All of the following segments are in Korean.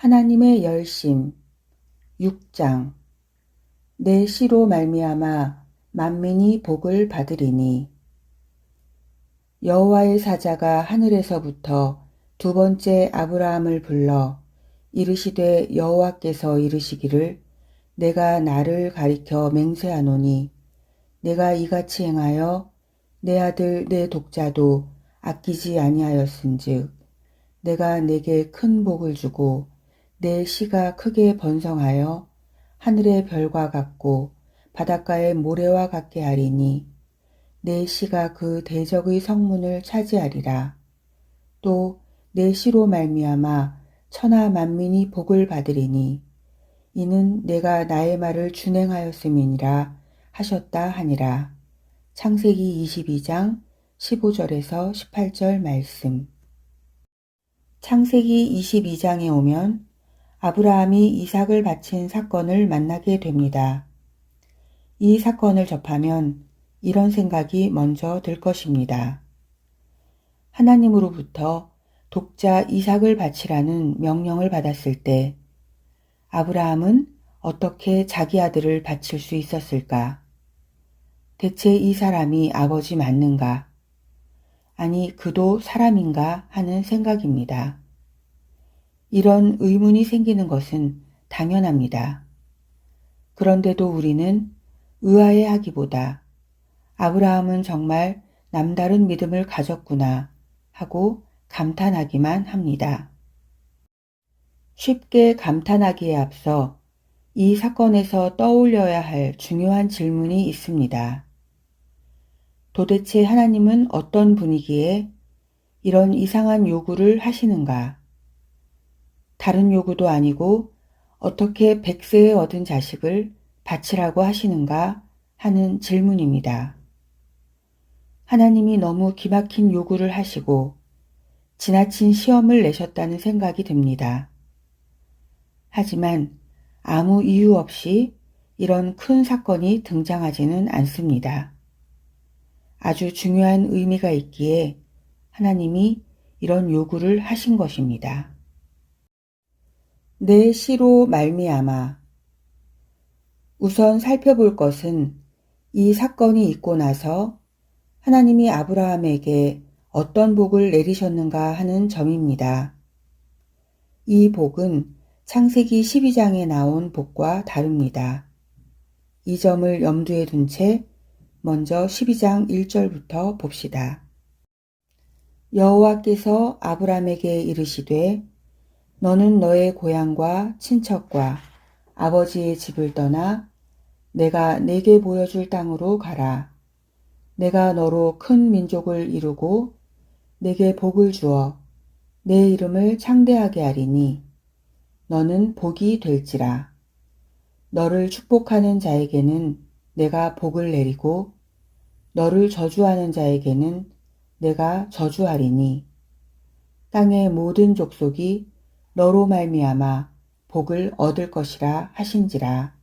하나님의 열심 6장 내 씨로 말미암아 만민이 복을 받으리니. 여호와의 사자가 하늘에서부터 두 번째 아브라함을 불러 이르시되 여호와께서 이르시기를 내가 나를 가리켜 맹세하노니 내가 이같이 행하여 내 아들 내 독자도 아끼지 아니하였은즉 내가 내게 큰 복을 주고 내 씨가 크게 번성하여 하늘의 별과 같고 바닷가의 모래와 같게 하리니 내 씨가 그 대적의 성문을 차지하리라. 또 내 씨로 말미암아 천하 만민이 복을 받으리니 이는 내가 나의 말을 준행하였음이니라 하셨다 하니라. 창세기 22장 15절에서 18절 말씀. 창세기 22장에 오면 아브라함이 이삭을 바친 사건을 만나게 됩니다. 이 사건을 접하면 이런 생각이 먼저 들 것입니다. 하나님으로부터 독자 이삭을 바치라는 명령을 받았을 때 아브라함은 어떻게 자기 아들을 바칠 수 있었을까? 대체 이 사람이 아버지 맞는가? 아니, 그도 사람인가 하는 생각입니다. 이런 의문이 생기는 것은 당연합니다. 그런데도 우리는 의아해하기보다 아브라함은 정말 남다른 믿음을 가졌구나 하고 감탄하기만 합니다. 쉽게 감탄하기에 앞서 이 사건에서 떠올려야 할 중요한 질문이 있습니다. 도대체 하나님은 어떤 분이기에 이런 이상한 요구를 하시는가? 다른 요구도 아니고 어떻게 100세에 얻은 자식을 바치라고 하시는가 하는 질문입니다. 하나님이 너무 기막힌 요구를 하시고 지나친 시험을 내셨다는 생각이 듭니다. 하지만 아무 이유 없이 이런 큰 사건이 등장하지는 않습니다. 아주 중요한 의미가 있기에 하나님이 이런 요구를 하신 것입니다. 내 씨로 말미암아. 우선 살펴볼 것은 이 사건이 있고 나서 하나님이 아브라함에게 어떤 복을 내리셨는가 하는 점입니다. 이 복은 창세기 12장에 나온 복과 다릅니다. 이 점을 염두에 둔 채 먼저 12장 1절부터 봅시다. 여호와께서 아브라함에게 이르시되 너는 너의 고향과 친척과 아버지의 집을 떠나 내가 네게 보여줄 땅으로 가라. 내가 너로 큰 민족을 이루고 네게 복을 주어 내 이름을 창대하게 하리니 너는 복이 될지라. 너를 축복하는 자에게는 내가 복을 내리고 너를 저주하는 자에게는 내가 저주하리니 땅의 모든 족속이 너로 말미암아 복을 얻을 것이라 하신지라.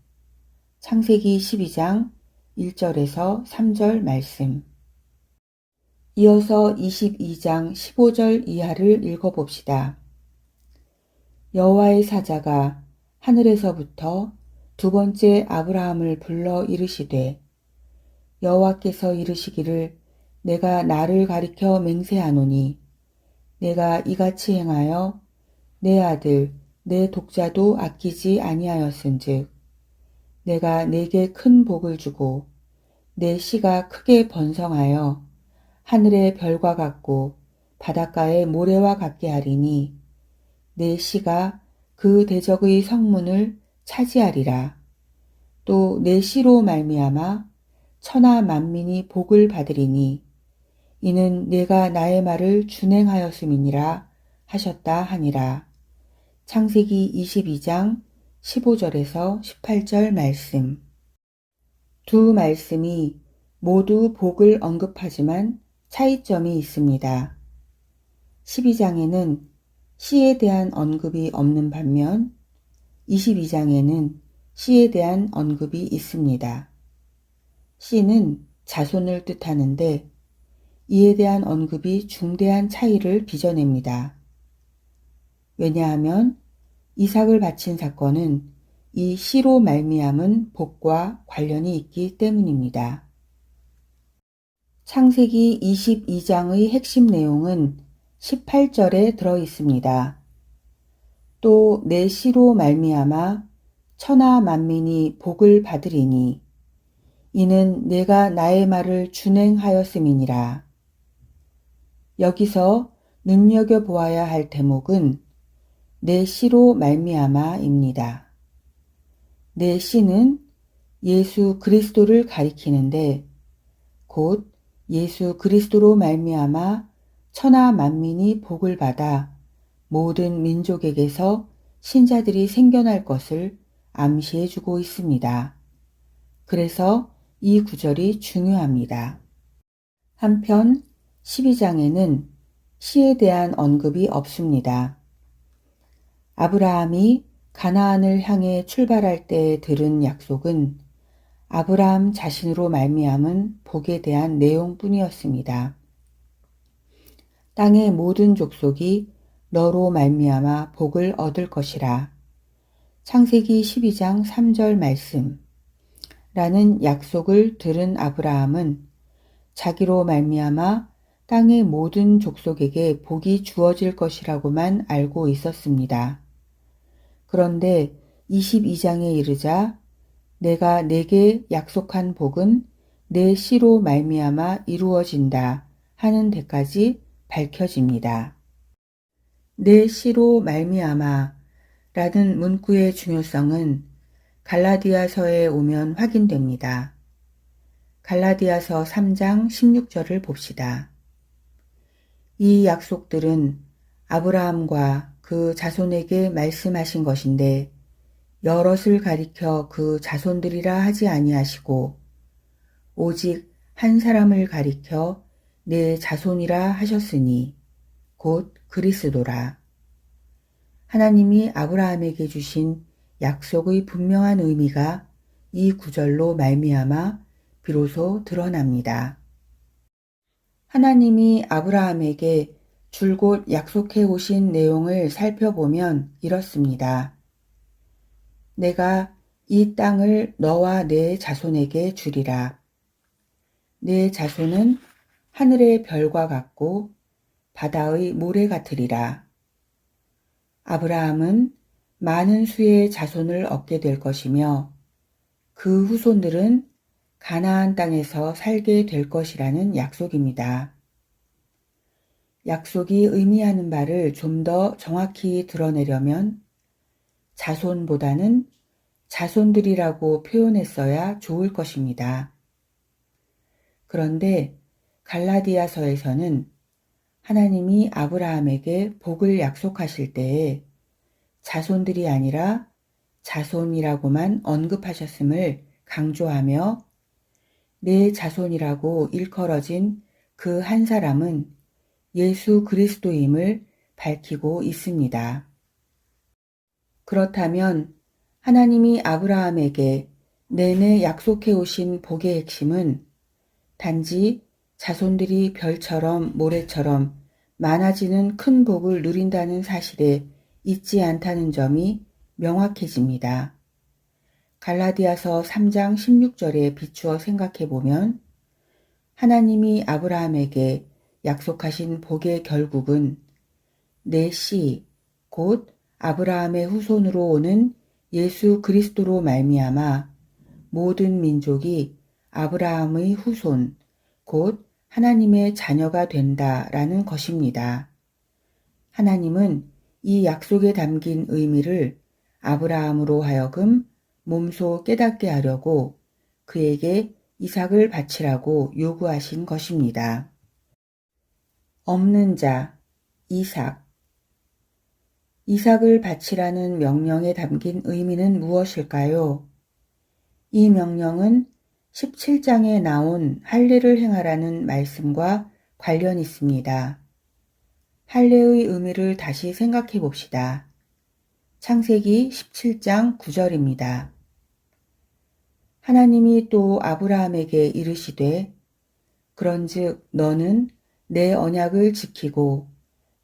창세기 12장 1절에서 3절 말씀. 이어서 22장 15절 이하를 읽어봅시다. 여호와의 사자가 하늘에서부터 두 번째 아브라함을 불러 이르시되 여호와께서 이르시기를 내가 나를 가리켜 맹세하노니 내가 이같이 행하여 내 아들 내 독자도 아끼지 아니하였은즉 내가 네게 큰 복을 주고 내 씨가 크게 번성하여 하늘의 별과 같고 바닷가의 모래와 같게 하리니 내 씨가 그 대적의 성문을 차지하리라. 또 내 씨로 말미암아 천하 만민이 복을 받으리니 이는 내가 나의 말을 준행하였음이니라 하셨다 하니라. 창세기 22장 15절에서 18절 말씀. 두 말씀이 모두 복을 언급하지만 차이점이 있습니다. 12장에는 씨에 대한 언급이 없는 반면 22장에는 씨에 대한 언급이 있습니다. 씨는 자손을 뜻하는데 이에 대한 언급이 중대한 차이를 빚어냅니다. 왜냐하면 이삭을 바친 사건은 이 씨로 말미암은 복과 관련이 있기 때문입니다. 창세기 22장의 핵심 내용은 18절에 들어 있습니다. 또 내 씨로 말미암아 천하 만민이 복을 받으리니 이는 내가 나의 말을 준행하였음이니라. 여기서 눈여겨보아야 할 대목은 내 씨로 말미암아입니다. 내 씨는 예수 그리스도를 가리키는데 곧 예수 그리스도로 말미암아 천하 만민이 복을 받아 모든 민족에게서 신자들이 생겨날 것을 암시해주고 있습니다. 그래서 이 구절이 중요합니다. 한편 12장에는 씨에 대한 언급이 없습니다. 아브라함이 가나안을 향해 출발할 때 들은 약속은 아브라함 자신으로 말미암은 복에 대한 내용뿐이었습니다. 땅의 모든 족속이 너로 말미암아 복을 얻을 것이라. 창세기 12장 3절 말씀 라는 약속을 들은 아브라함은 자기로 말미암아 땅의 모든 족속에게 복이 주어질 것이라고만 알고 있었습니다. 그런데 22장에 이르자 내가 내게 약속한 복은 내 씨로 말미암아 이루어진다 하는 데까지 밝혀집니다. 내 씨로 말미암아 라는 문구의 중요성은 갈라디아서에 오면 확인됩니다. 갈라디아서 3장 16절을 봅시다. 이 약속들은 아브라함과 그 자손에게 말씀하신 것인데 여럿을 가리켜 그 자손들이라 하지 아니하시고 오직 한 사람을 가리켜 내 자손이라 하셨으니 곧 그리스도라. 하나님이 아브라함에게 주신 약속의 분명한 의미가 이 구절로 말미암아 비로소 드러납니다. 하나님이 아브라함에게 줄곧 약속해 오신 내용을 살펴보면 이렇습니다. 내가 이 땅을 너와 내 자손에게 주리라. 내 자손은 하늘의 별과 같고 바다의 모래 같으리라. 아브라함은 많은 수의 자손을 얻게 될 것이며 그 후손들은 가나안 땅에서 살게 될 것이라는 약속입니다. 약속이 의미하는 바를 좀 더 정확히 드러내려면 자손보다는 자손들이라고 표현했어야 좋을 것입니다. 그런데 갈라디아서에서는 하나님이 아브라함에게 복을 약속하실 때에 자손들이 아니라 자손이라고만 언급하셨음을 강조하며 내 자손이라고 일컬어진 그 한 사람은 예수 그리스도임을 밝히고 있습니다. 그렇다면 하나님이 아브라함에게 내내 약속해 오신 복의 핵심은 단지 자손들이 별처럼 모래처럼 많아지는 큰 복을 누린다는 사실에 있지 않다는 점이 명확해집니다. 갈라디아서 3장 16절에 비추어 생각해 보면 하나님이 아브라함에게 약속하신 복의 결국은 내 씨, 곧 아브라함의 후손으로 오는 예수 그리스도로 말미암아 모든 민족이 아브라함의 후손, 곧 하나님의 자녀가 된다라는 것입니다. 하나님은 이 약속에 담긴 의미를 아브라함으로 하여금 몸소 깨닫게 하려고 그에게 이삭을 바치라고 요구하신 것입니다. 없는 자, 이삭. 이삭을 바치라는 명령에 담긴 의미는 무엇일까요? 이 명령은 17장에 나온 할례를 행하라는 말씀과 관련 있습니다. 할례의 의미를 다시 생각해 봅시다. 창세기 17장 9절입니다. 하나님이 또 아브라함에게 이르시되 그런즉 너는 내 언약을 지키고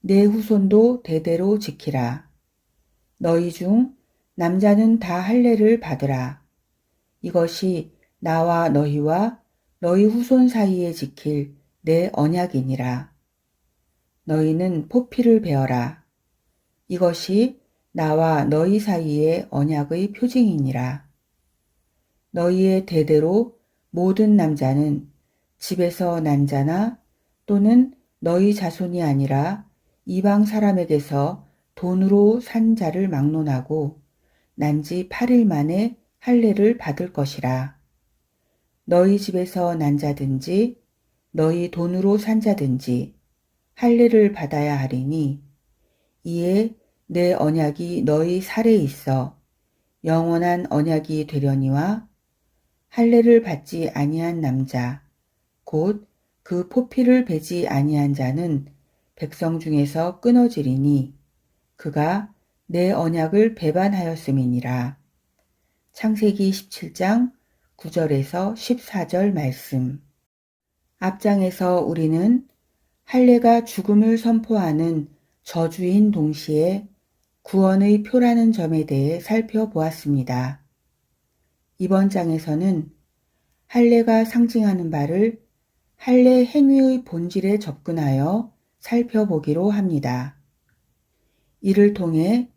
내 후손도 대대로 지키라. 너희 중 남자는 다 할례를 받으라. 이것이 나와 너희와 너희 후손 사이에 지킬 내 언약이니라. 너희는 포피를 베어라. 이것이 나와 너희 사이의 언약의 표징이니라. 너희의 대대로 모든 남자는 집에서 난 자나 또는 너희 자손이 아니라 이방 사람에게서 돈으로 산 자를 막론하고 난 지 8일 만에 할례를 받을 것이라. 너희 집에서 난 자든지 너희 돈으로 산 자든지 할례를 받아야 하리니 이에 내 언약이 너희 살에 있어 영원한 언약이 되려니와 할례를 받지 아니한 남자 곧 그 포피를 베지 아니한 자는 백성 중에서 끊어지리니 그가 내 언약을 배반하였음이니라. 창세기 17장 9절에서 14절 말씀. 앞장에서 우리는 할례가 죽음을 선포하는 저주인 동시에 구원의 표라는 점에 대해 살펴보았습니다. 이번 장에서는 할례가 상징하는 바를 할례 행위의 본질에 접근하여 살펴보기로 합니다. 이를 통해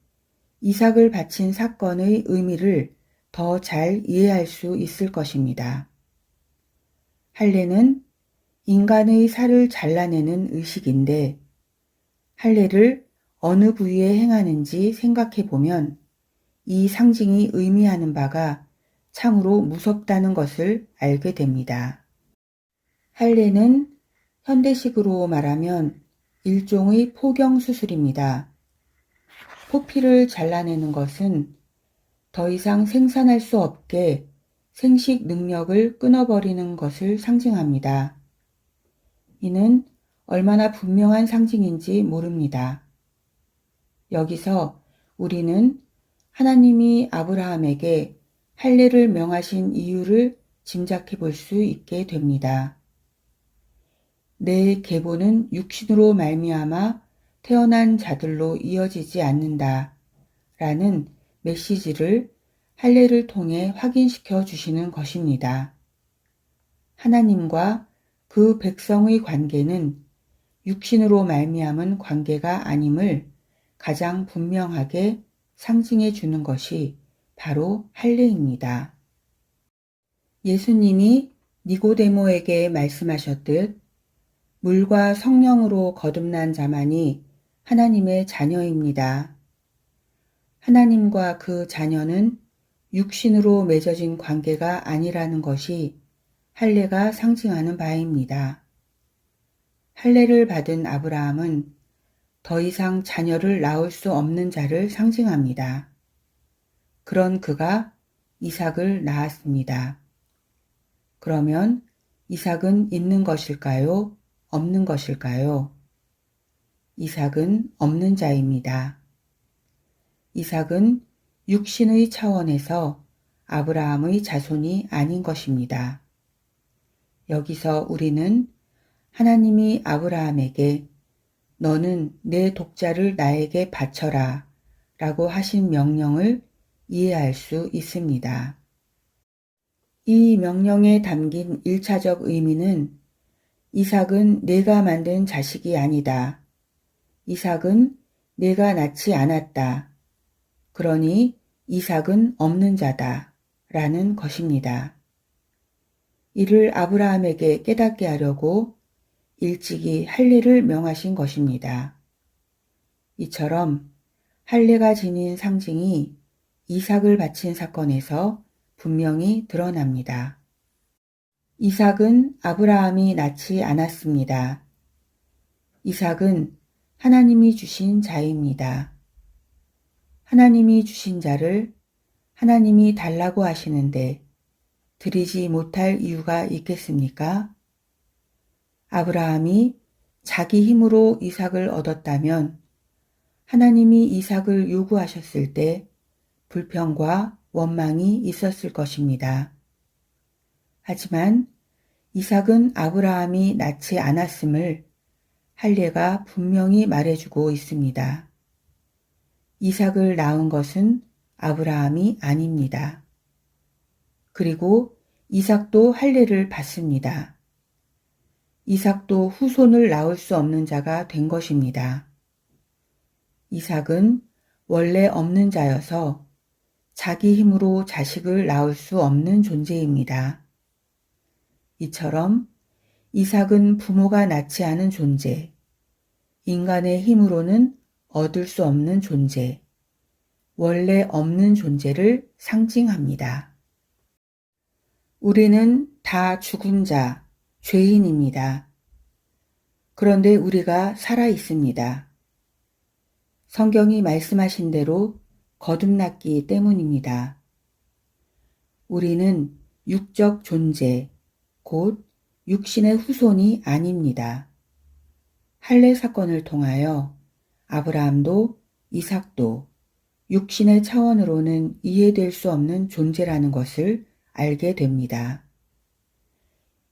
이삭을 바친 사건의 의미를 더 잘 이해할 수 있을 것입니다. 할례는 인간의 살을 잘라내는 의식인데 할례를 어느 부위에 행하는지 생각해 보면 이 상징이 의미하는 바가 참으로 무섭다는 것을 알게 됩니다. 할례는 현대식으로 말하면 일종의 포경 수술입니다. 포피를 잘라내는 것은 더 이상 생산할 수 없게 생식 능력을 끊어버리는 것을 상징합니다. 이는 얼마나 분명한 상징인지 모릅니다. 여기서 우리는 하나님이 아브라함에게 할례를 명하신 이유를 짐작해 볼 수 있게 됩니다. 내 계보는 육신으로 말미암아 태어난 자들로 이어지지 않는다 라는 메시지를 할례를 통해 확인시켜 주시는 것입니다. 하나님과 그 백성의 관계는 육신으로 말미암은 관계가 아님을 가장 분명하게 상징해 주는 것이 바로 할례입니다. 예수님이 니고데모에게 말씀하셨듯 물과 성령으로 거듭난 자만이 하나님의 자녀입니다. 하나님과 그 자녀는 육신으로 맺어진 관계가 아니라는 것이 할례가 상징하는 바입니다. 할례를 받은 아브라함은 더 이상 자녀를 낳을 수 없는 자를 상징합니다. 그런 그가 이삭을 낳았습니다. 그러면 이삭은 있는 것일까요? 없는 것일까요? 이삭은 없는 자입니다. 이삭은 육신의 차원에서 아브라함의 자손이 아닌 것입니다. 여기서 우리는 하나님이 아브라함에게 너는 내 독자를 나에게 바쳐라 라고 하신 명령을 이해할 수 있습니다. 이 명령에 담긴 1차적 의미는 이삭은 내가 만든 자식이 아니다. 이삭은 내가 낳지 않았다. 그러니 이삭은 없는 자다. 라는 것입니다. 이를 아브라함에게 깨닫게 하려고 일찍이 할례를 명하신 것입니다. 이처럼 할례가 지닌 상징이 이삭을 바친 사건에서 분명히 드러납니다. 이삭은 아브라함이 낳지 않았습니다. 이삭은 하나님이 주신 자입니다. 하나님이 주신 자를 하나님이 달라고 하시는데 드리지 못할 이유가 있겠습니까? 아브라함이 자기 힘으로 이삭을 얻었다면 하나님이 이삭을 요구하셨을 때 불평과 원망이 있었을 것입니다. 하지만 이삭은 아브라함이 낳지 않았음을 할례가 분명히 말해주고 있습니다. 이삭을 낳은 것은 아브라함이 아닙니다. 그리고 이삭도 할례를 받습니다. 이삭도 후손을 낳을 수 없는 자가 된 것입니다. 이삭은 원래 없는 자여서 자기 힘으로 자식을 낳을 수 없는 존재입니다. 이처럼 이삭은 부모가 낳지 않은 존재, 인간의 힘으로는 얻을 수 없는 존재, 원래 없는 존재를 상징합니다. 우리는 다 죽은 자, 죄인입니다. 그런데 우리가 살아 있습니다. 성경이 말씀하신 대로 거듭났기 때문입니다. 우리는 육적 존재, 곧 육신의 후손이 아닙니다. 할례 사건을 통하여 아브라함도 이삭도 육신의 차원으로는 이해될 수 없는 존재라는 것을 알게 됩니다.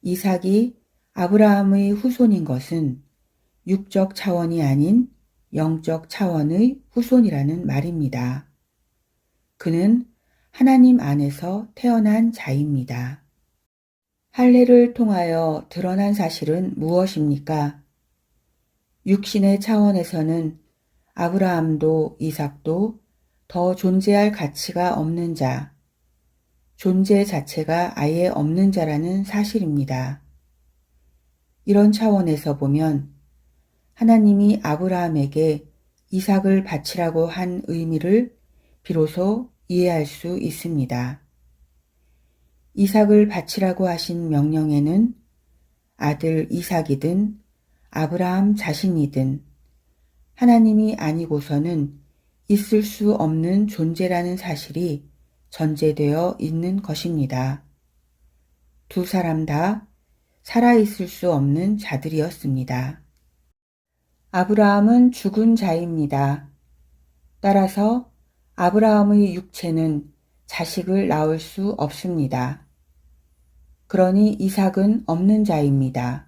이삭이 아브라함의 후손인 것은 육적 차원이 아닌 영적 차원의 후손이라는 말입니다. 그는 하나님 안에서 태어난 자입니다. 할례를 통하여 드러난 사실은 무엇입니까? 육신의 차원에서는 아브라함도 이삭도 더 존재할 가치가 없는 자, 존재 자체가 아예 없는 자라는 사실입니다. 이런 차원에서 보면 하나님이 아브라함에게 이삭을 바치라고 한 의미를 비로소 이해할 수 있습니다. 이삭을 바치라고 하신 명령에는 아들 이삭이든 아브라함 자신이든 하나님이 아니고서는 있을 수 없는 존재라는 사실이 전제되어 있는 것입니다. 두 사람 다 살아있을 수 없는 자들이었습니다. 아브라함은 죽은 자입니다. 따라서 아브라함의 육체는 자식을 낳을 수 없습니다. 그러니 이삭은 없는 자입니다.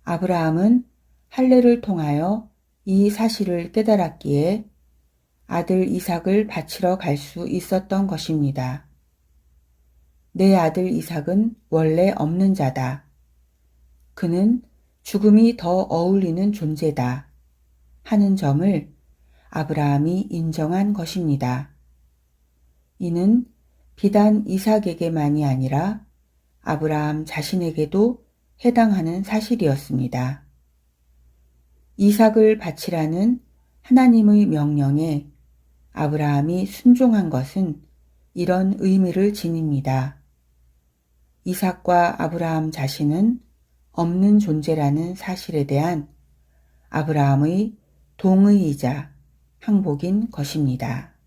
아브라함은 할례를 통하여 이 사실을 깨달았기에 아들 이삭을 바치러 갈 수 있었던 것입니다. 내 아들 이삭은 원래 없는 자다. 그는 죽음이 더 어울리는 존재다. 하는 점을 아브라함이 인정한 것입니다. 이는 비단 이삭에게만이 아니라 아브라함 자신에게도 해당하는 사실이었습니다. 이삭을 바치라는 하나님의 명령에 아브라함이 순종한 것은 이런 의미를 지닙니다. 이삭과 아브라함 자신은 없는 존재라는 사실에 대한 아브라함의 동의이자 항복인 것입니다.